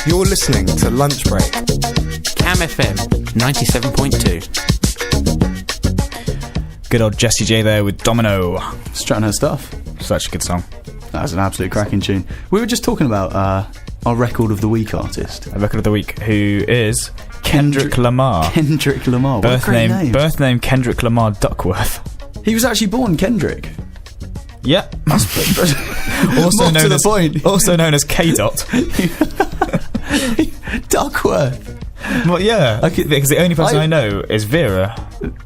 You're listening to Lunchbreak. Cam FM 97.2. Good old Jessie J there with Domino. Strutting her stuff. Such a good song. That was an absolute cracking tune. We were just talking about our record of the week artist. A record of the week who is Kendrick Lamar. Kendrick Lamar. What Birth a great name. Birth name Kendrick Lamar Duckworth. He was actually born Kendrick. Yeah. Also known to the point. Also known as K-Dot. Duckworth. Well, yeah. Because the only person I know is Vera.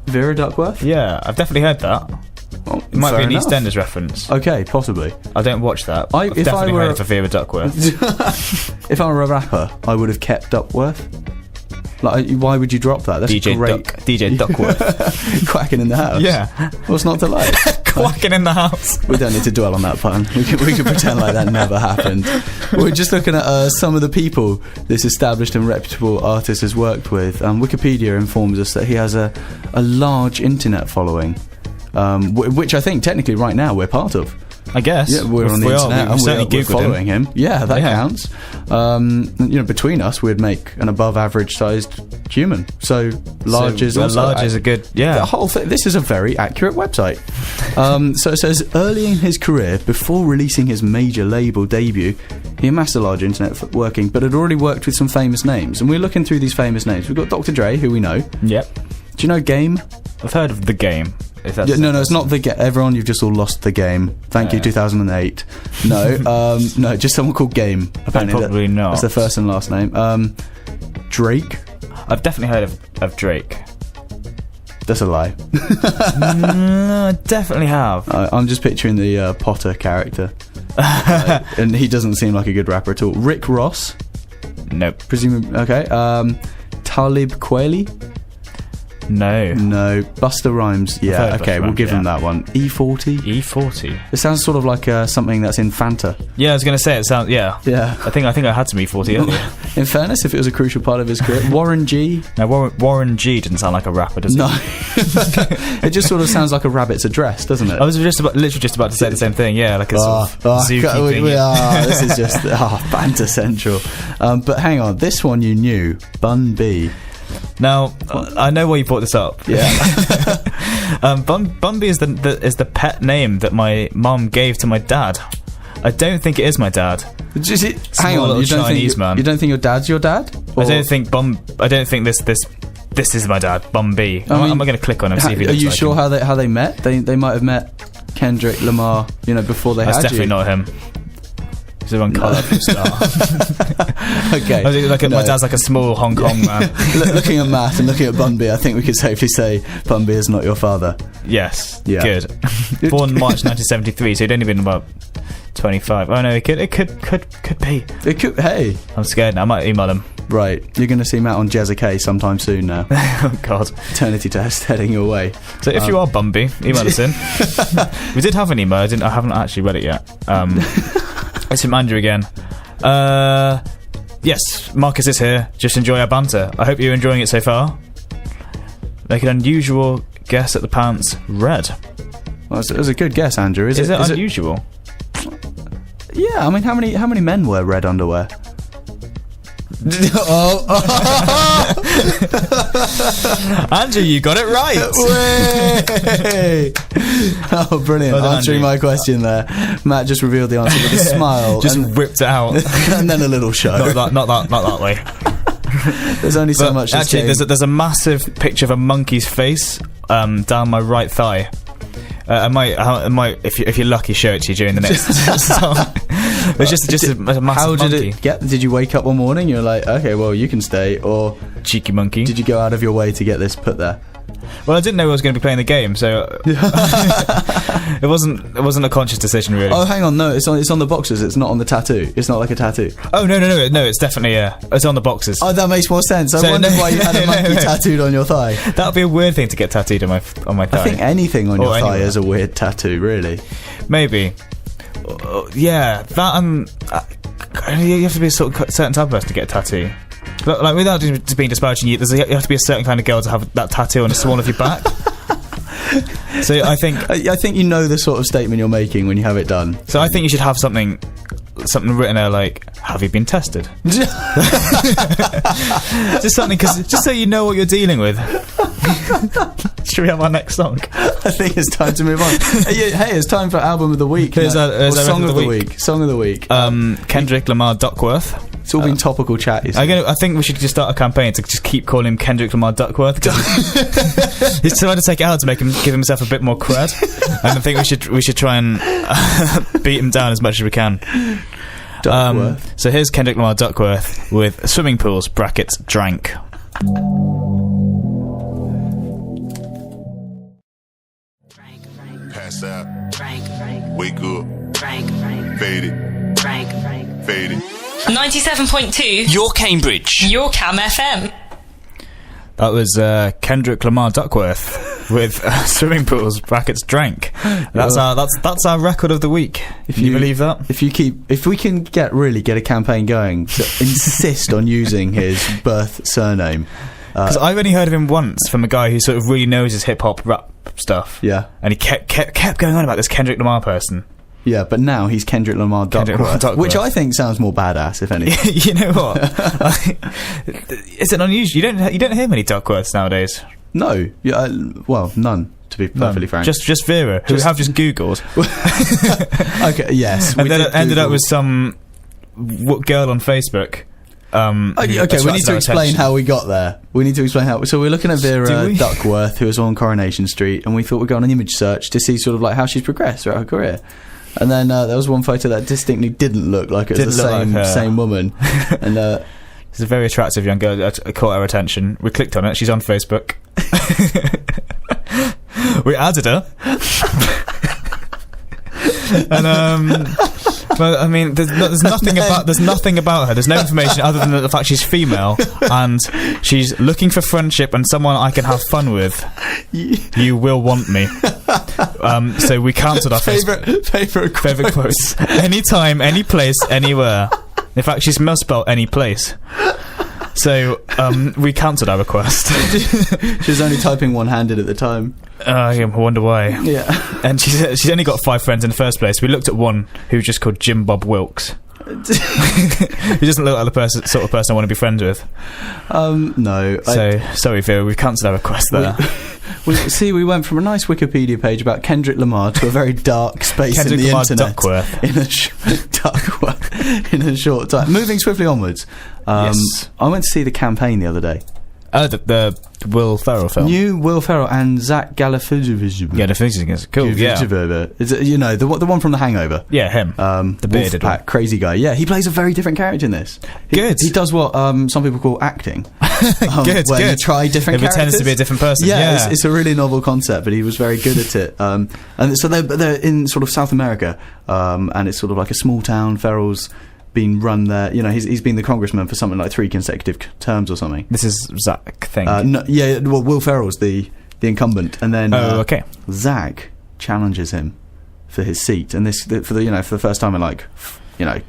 Vera Duckworth? Yeah, I've definitely heard that. Well, it might be an enough. EastEnders reference. Okay, possibly. I don't watch that. I've definitely heard it for Vera Duckworth. If I were a rapper, I would have kept Duckworth. Like, why would you drop that? That's DJ great. DJ Duckworth. Quacking in the house. Yeah. What's not to like? Quacking in the house. We don't need to dwell on that pun. We can pretend like that never happened. We're just looking at some of the people this established and reputable artist has worked with. Wikipedia informs us that he has a large internet folling, which I think technically right now we're part of. I guess. Yeah, we're on the internet and we're following him. Yeah, that counts. Between us, we'd make an above-average sized human. So large is also... Large is a good... Yeah. The whole thing... This is a very accurate website. So it says, early in his career, before releasing his major label debut, he amassed a large internet working, but had already worked with some famous names. And we're looking through these famous names. We've got Dr. Dre, who we know. Yep. Do you know Game? I've heard of The Game. No, it's not The Game. Everyone, you've just all lost The Game. Thank you, 2008. No, no, just someone called Game. Apparently, probably not. That's their first and last name. Drake. I've definitely heard of Drake. That's a lie. No, I definitely have. I'm just picturing the Potter character. And he doesn't seem like a good rapper at all. Rick Ross. Nope. Presumably, okay. Talib Kweli. No. Busta Rhymes. Yeah, okay, we'll give him that one. E40. E40. It sounds sort of like something that's in Fanta. Yeah, I was going to say it sounds. Yeah. I think I had some E40 earlier. In fairness, if it was a crucial part of his career, Warren G. No, Warren G didn't sound like a rapper, does it? No. It just sort of sounds like a rabbit's address, doesn't it? I was literally just about to say the same thing. Yeah, like a sort of zookeeping. This is just Fanta Central. But hang on, this one you knew, Bun B. Now, I know why you brought this up. Yeah. Bumby is the pet name that my mum gave to my dad. I don't think it is my dad. Hang on, you don't think your dad's your dad? Or? I don't think this is my dad, Bumby. I'm going to click on him. See if he looks are you like sure him. how they met? They might have met Kendrick Lamar, before they That's had you. definitely not him. He's a colourful star. Okay. My dad's like a small Hong Kong man. Looking at Matt and looking at Bunby, I think we could safely say Bunby is not your father. Yes. Yeah. Good. Born March 1973, so he'd only been about 25. Oh no, it could be. It could. Hey, I'm scared now. I might email him. Right, you're going to see Matt on Jezza K sometime soon now. Oh God. Eternity test heading your way. So if you are Bumby, email us in. We did have an email. I haven't actually read it yet. It's from Andrew again. Yes, Marcus is here. Just enjoy our banter. I hope you're enjoying it so far. Make an unusual guess at the pants. Red. Well, it was a good guess, Andrew. Is it unusual? Yeah, I mean, how many men wear red underwear? Andrew, you got it right. Oh, brilliant. Well done, answering Andrew. My question there. Matt just revealed the answer with a smile. Just whipped it out. And then a little show. Not that way. There's only so much. Actually, there's a massive picture of a monkey's face down my right thigh. I might, if you're lucky, show it to you during the next song. It's just a massive how did monkey. it get? Did you wake up one morning? You're like, okay, well, you can stay, or cheeky monkey. Did you go out of your way to get this put there? Well, I didn't know I was going to be playing the game, so it wasn't a conscious decision, really. Oh, hang on, no, it's on the boxes. It's not on the tattoo. It's not like a tattoo. Oh no, it's definitely it's on the boxes. Oh, that makes more sense. I wondered why you had a monkey tattooed on your thigh. That would be a weird thing to get tattooed on my thigh. I think anything on your thigh is a weird tattoo, really. Maybe. Yeah, that you have to be a certain type of person to get a tattoo. Like, without just being disparaging, you have to be a certain kind of girl to have that tattoo on the small of your back. So I think you know the sort of statement you're making when you have it done. So I think you should have something something written there like, "Have you been tested?" Just something, just so you know what you're dealing with. Should we have our next song? I think it's time to move on. Hey, it's time for album of the week. Here's our Song of the week. Song of the week. Kendrick Lamar Duckworth. It's all been topical chat. I think we should just start a campaign to just keep calling him Kendrick Lamar Duckworth. He's trying to take it out to give himself a bit more cred, and I think we should try and beat him down as much as we can. Duckworth. So here's Kendrick Lamar Duckworth with Swimming Pools (Drank). Pass out. Wake up. Fade it. Fade it. 97.2. Your Cambridge. Your Cam FM. That was Kendrick Lamar Duckworth with Swimming Pools (Drank). That's our record of the week. If you believe that. If we can get a campaign going to insist on using his birth surname. Because I've only heard of him once from a guy who sort of really knows his hip hop rap stuff. Yeah. And he kept going on about this Kendrick Lamar person. Yeah, but now he's Kendrick Lamar Duckworth, which I think sounds more badass, if anything. You know what? It's an unusual. You don't hear many Duckworths nowadays. No, yeah, well, none. To be perfectly frank, just Vera, who have just Googled. Okay, yes, and then it ended up with some girl on Facebook. Okay, we need to explain how we got there. We need to explain how. So we're looking at Vera Duckworth, who was on Coronation Street, and we thought we'd go on an image search to see sort of like how she's progressed throughout her career. And then there was one photo that distinctly didn't look like it was the same woman. And it's a very attractive young girl that caught our attention. We clicked on it. She's on Facebook. We added her. And well, I mean, there's nothing about her. There's no information other than the fact she's female and she's looking for friendship and someone I can have fun with. You will want me. So we cancelled our favorite quotes. Anytime, any place, anywhere. In fact, she's misspelled any place. So we cancelled our request. She was only typing one-handed at the time. I wonder why. Yeah. And she's only got 5 friends in the first place. We looked at one who's just called Jim Bob Wilkes. He doesn't look like the sort of person I want to be friends with. No. So sorry, Vera, we've cancelled our request there. We went from a nice Wikipedia page about Kendrick Lamar to a very dark space in the internet. Duckworth. In a short time. Moving swiftly onwards. Yes. I went to see The Campaign the other day. Oh, the Will Ferrell film. New Will Ferrell and Zach Galifianakis. Galifianakis, cool. Yeah. Is it, the one from The Hangover? Yeah, him. The bearded one. Crazy guy. Yeah, he plays a very different character in this. Good. He does what some people call acting. Good. Where you try different characters. It pretends to be a different person. Yeah. It's a really novel concept, but he was very good at it. And so they're in sort of South America, and it's sort of like a small town. Ferrell's been run there. He's been the congressman for something like 3 consecutive terms or something. This is Zach thing. Well, Will Ferrell's the incumbent, and then okay. Zach challenges him for his seat, and for the first time in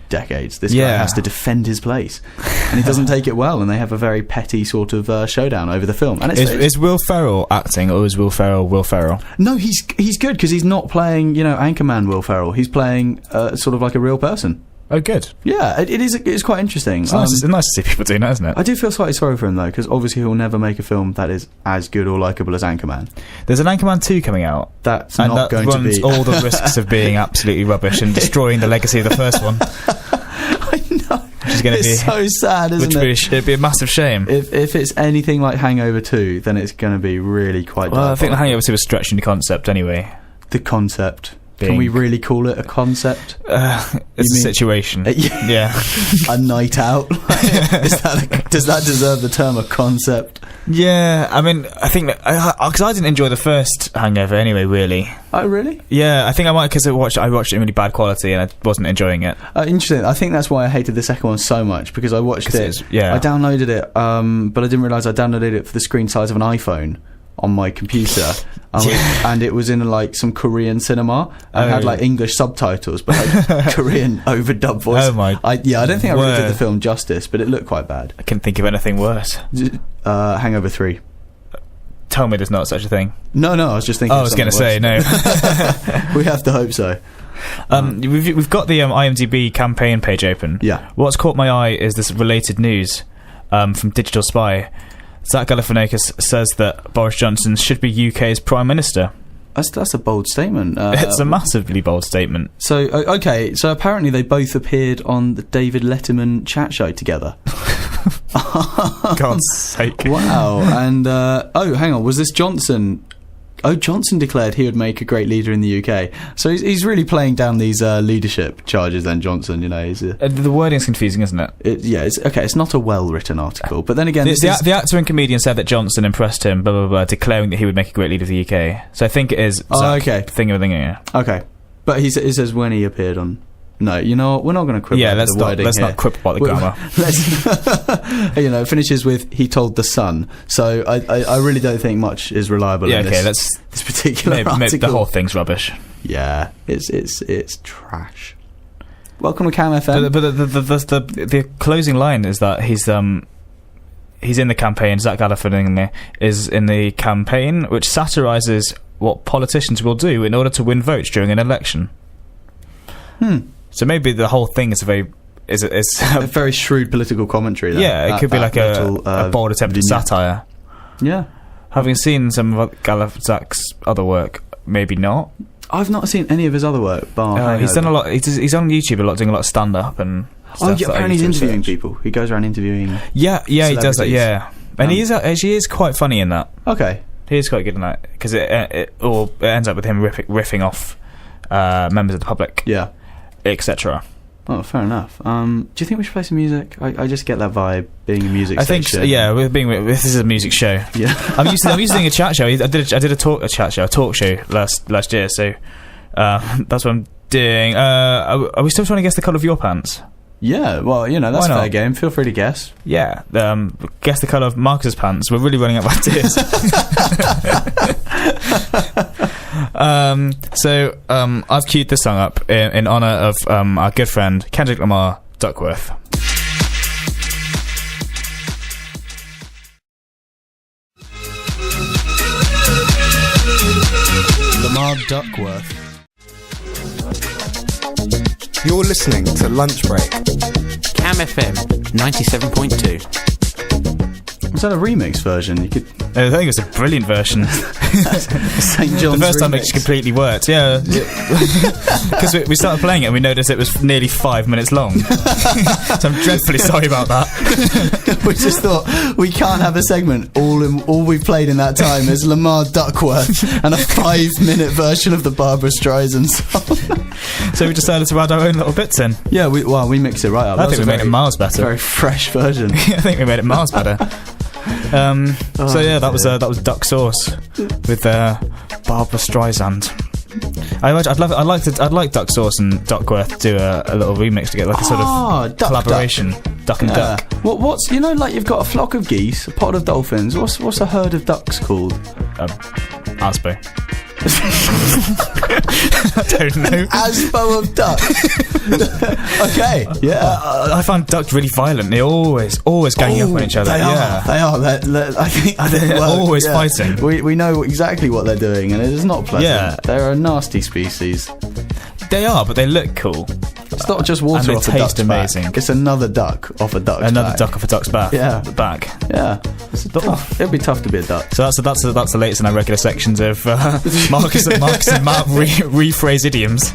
decades, this guy has to defend his place, and he doesn't take it well, and they have a very petty sort of showdown over the film. And is Will Ferrell acting, or is Will Ferrell? No, he's good because he's not playing Anchorman Will Ferrell. He's playing sort of like a real person. Oh, good. Yeah, it's quite interesting. It's nice to see people doing that, isn't it? I do feel slightly sorry for him, though, because obviously he'll never make a film that is as good or likeable as Anchorman. There's an Anchorman 2 coming out. That's not going to be... all the risks of being absolutely rubbish and destroying the legacy of the first one. I know. Which is going to be so sad, isn't it? It'd be a massive shame. If it's anything like Hangover 2, then it's going to be really quite Well, I think the Hangover 2 was stretching the concept anyway. The concept... Can we really call it a concept? It's a situation. Yeah. A night out? Does that deserve the term a concept? Yeah, I mean, I think that... Because I didn't enjoy the first Hangover anyway, really. Oh, really? Yeah, I think I might because I watched it in really bad quality and I wasn't enjoying it. Interesting. I think that's why I hated the second one so much, because I watched it. I downloaded it, but I didn't realise I downloaded it for the screen size of an iPhone on my computer, and it was in some Korean cinema and had English subtitles but Korean overdub voice. Oh my! I don't think I really did the film justice, but it looked quite bad. I couldn't think of anything worse. Hangover 3. Tell me there's not such a thing. No, I was just thinking. I was going to say no. We have to hope so. We've got the IMDb campaign page open. Yeah. What's caught my eye is this related news from Digital Spy. Zach Galifianakis says that Boris Johnson should be UK's Prime Minister. That's a bold statement. It's a massively bold statement. So, okay, so apparently they both appeared on the David Letterman chat show together. God's sake. Wow. And, hang on, was this Johnson? Oh, Johnson declared he would make a great leader in the UK. So he's really playing down these leadership charges then, Johnson, you know. The wording's confusing, isn't it? It's not a well-written article. But then again... The actor and comedian said that Johnson impressed him, blah, blah, blah, declaring that he would make a great leader of the UK. So I think it is Zach thing. Okay. But he says when he appeared on... No, you know what? We're not going to quibble about the wording let's here. not quibble about the grammar. It finishes with, he told the Sun. So I really don't think much is reliable in this particular article. Maybe the whole thing's rubbish. Yeah, it's trash. Welcome to Cam FM. But the closing line is that he's in the campaign, Zach Galifianakis is in the campaign, which satirises what politicians will do in order to win votes during an election. So maybe the whole thing is a very shrewd political commentary. It could be like a bold attempt at satire. Yeah. Having seen some of Zach's other work, maybe not. I've not seen any of his other work. He's done a lot. He's on YouTube a lot, doing a lot of stand-up and stuff. Apparently he's interviewing people. He goes around interviewing. Yeah, he does that. Yeah, and he is quite funny in that. Okay, he is quite good in that because it ends up with him riffing off members of the public. Yeah. Etc. Oh, fair enough. Do you think we should play some music? I just get that vibe being a music station. I think this is a music show. Yeah. I'm used to doing a chat show. I did a talk show last year. So that's what I'm doing. Are we still trying to guess the colour of your pants? Yeah. Well, that's a fair game. Feel free to guess. Yeah. Guess the colour of Marcus's pants. We're really running out of ideas. So I've queued this song up in honour of our good friend Kendrick Lamar Duckworth. Lamar Duckworth. You're listening to Lunchbreak. Cam FM 97.2. Was that a remix version? You could. I think it was a brilliant version. St. John's. The first time it remix. just completely worked. Yeah, because we started playing it and we noticed it was nearly 5 minutes long. So I'm dreadfully sorry about that. We just thought we can't have a segment. All we've played in that time is Lamar Duckworth and a 5-minute version of the Barbra Streisand song. So we decided to add our own little bits in. Yeah, we mixed it right up. I think we made it miles better. Very fresh version. I think we made it miles better. So yeah, that was Duck Sauce with Barbra Streisand. I'd like Duck Sauce and Duckworth to do a little remix together, like a sort of collaboration. Duck and Duck. What's like you've got a flock of geese, a pod of dolphins. What's a herd of ducks called? Aspo. I don't know. Aspo of duck. Okay, yeah. I find ducks really violent. They're always ganging up on each other. They are. I think they're always fighting. We know exactly what they're doing, and it is not pleasant. Yeah. They're a nasty species. They are, but they look cool. It's not just water and off a they duck's taste amazing. back. It's another duck off a duck's back. Another duck off a duck's back. Yeah. Back. Yeah. It'd be tough to be a duck. So that's the latest in our regular sections of Marcus and Matt rephrase idioms.